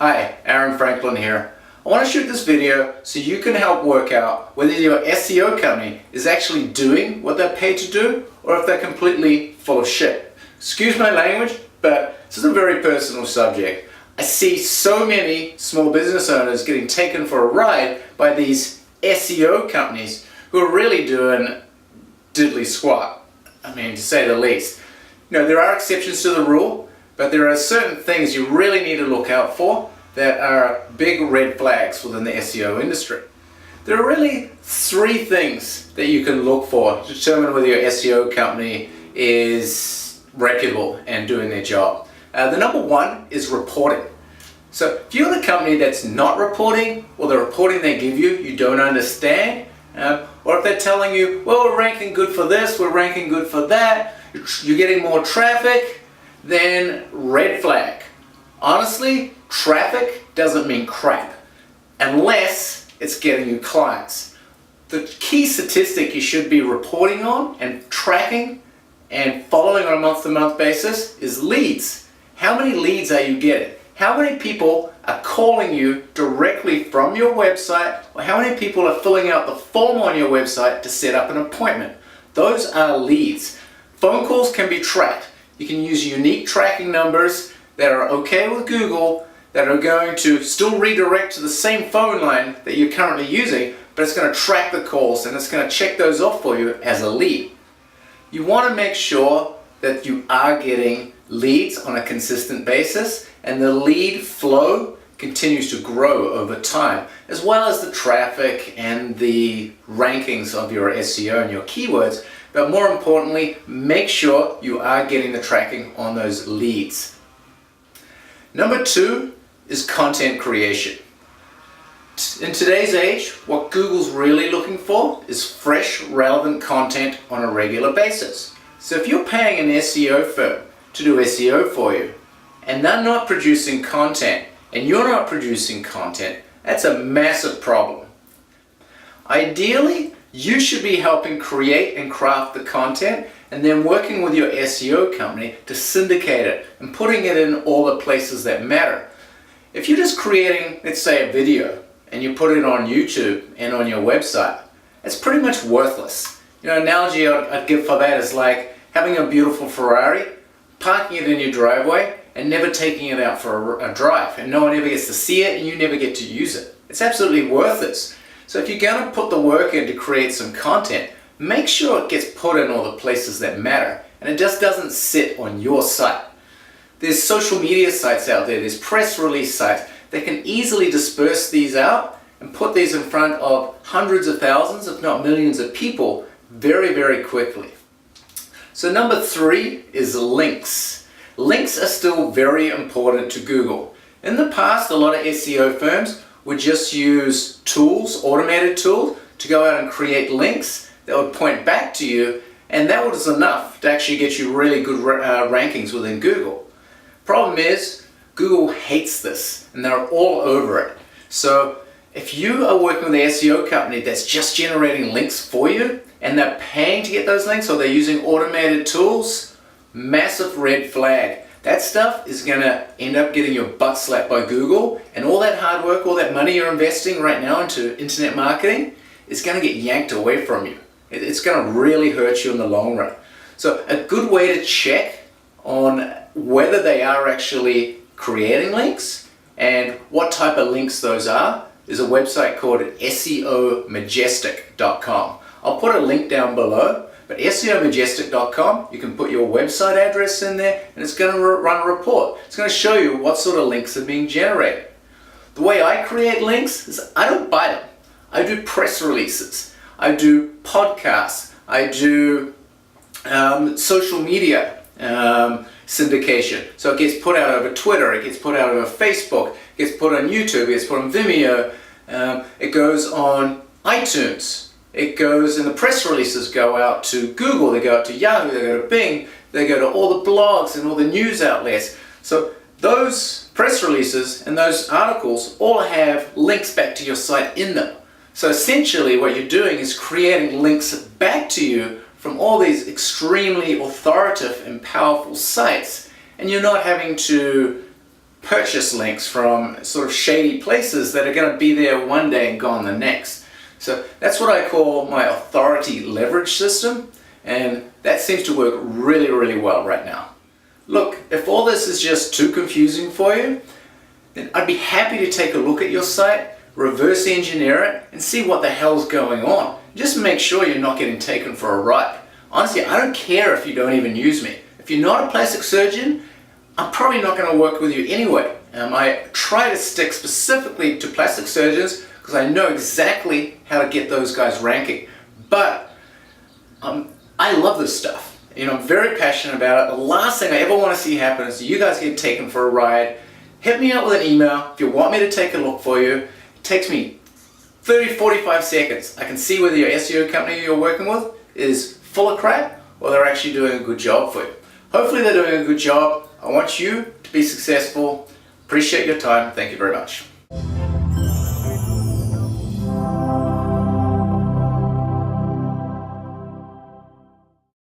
Hi, Aaron Franklin here. I want to shoot this video so you can help work out whether your SEO company is actually doing what they're paid to do or if they're completely full of shit. Excuse my language, but this is a very personal subject. I see so many small business owners getting taken for a ride by these SEO companies who are really doing diddly squat. I mean, to say the least. You know, there are exceptions to the rule, but there are certain things you really need to look out for that are big red flags within the SEO industry. There are really three things that you can look for to determine whether your SEO company is reputable and doing their job. The number one is reporting. So if you're the company that's not reporting, or the reporting they give you don't understand, or if they're telling you, well, we're ranking good for this, we're ranking good for that, you're getting more traffic, then red flag. Honestly, traffic doesn't mean crap unless it's getting you clients. The key statistic you should be reporting on and tracking and following on a month-to-month basis is leads. How many leads are you getting? How many people are calling you directly from your website, or how many people are filling out the form on your website to set up an appointment? Those are leads. Phone calls can be tracked. You can use unique tracking numbers that are okay with Google, that are going to still redirect to the same phone line that you're currently using, but it's going to track the calls and it's going to check those off for you as a lead. You want to make sure that you are getting leads on a consistent basis and the lead flow continues to grow over time, as well as the traffic and the rankings of your SEO and your keywords. But more importantly, make sure you are getting the tracking on those leads. Number two is content creation. In today's age, what Google's really looking for is fresh, relevant content on a regular basis. So if you're paying an SEO firm to do SEO for you, and they're not producing content, and you're not producing content, that's a massive problem. Ideally, you should be helping create and craft the content and then working with your SEO company to syndicate it and putting it in all the places that matter. If you're just creating, let's say, a video and you put it on YouTube and on your website, it's pretty much worthless. You know, an analogy I'd give for that is like having a beautiful Ferrari, parking it in your driveway and never taking it out for a drive, and no one ever gets to see it and you never get to use it. It's absolutely worthless. So if you're going to put the work in to create some content, make sure it gets put in all the places that matter and it just doesn't sit on your site. There's social media sites out there, there's press release sites. They can easily disperse these out and put these in front of hundreds of thousands, if not millions of people very, very quickly. So number three is links. Links are still very important to Google. In the past, a lot of SEO firms would just use tools, automated tools, to go out and create links that would point back to you, and that was enough to actually get you really good rankings within Google. Problem is, Google hates this, and they're all over it. So if you are working with an SEO company that's just generating links for you, and they're paying to get those links, or they're using automated tools, massive red flag. That stuff is going to end up getting your butt slapped by Google, and all that hard work, all that money you're investing right now into internet marketing is going to get yanked away from you. It's going to really hurt you in the long run. So a good way to check on whether they are actually creating links and what type of links those are is a website called SEOmajestic.com. I'll put a link down below. But SEOmajestic.com, you can put your website address in there and it's going to run a report. It's going to show you what sort of links are being generated. The way I create links is I don't buy them. I do press releases. I do podcasts. I do social media syndication. So it gets put out over Twitter, it gets put out over Facebook, it gets put on YouTube, it gets put on Vimeo, it goes on iTunes. It goes, and the press releases go out to Google, they go out to Yahoo, they go to Bing, they go to all the blogs and all the news outlets. So those press releases and those articles all have links back to your site in them. So essentially what you're doing is creating links back to you from all these extremely authoritative and powerful sites, and you're not having to purchase links from sort of shady places that are going to be there one day and gone the next. So that's what I call my authority leverage system, and that seems to work really, really well right now. Look, if all this is just too confusing for you, then I'd be happy to take a look at your site, reverse engineer it, and see what the hell's going on. Just make sure you're not getting taken for a ride. Honestly, I don't care if you don't even use me. If you're not a plastic surgeon, I'm probably not going to work with you anyway. I try to stick specifically to plastic surgeons because I know exactly how to get those guys ranking. But I love this stuff. I'm very passionate about it. The last thing I ever want to see happen is you guys get taken for a ride. Hit me up with an email if you want me to take a look for you. It takes me 30-45 seconds. I can see whether your SEO company you're working with is full of crap or they're actually doing a good job for you. Hopefully they're doing a good job. I want you to be successful. Appreciate your time. Thank you very much.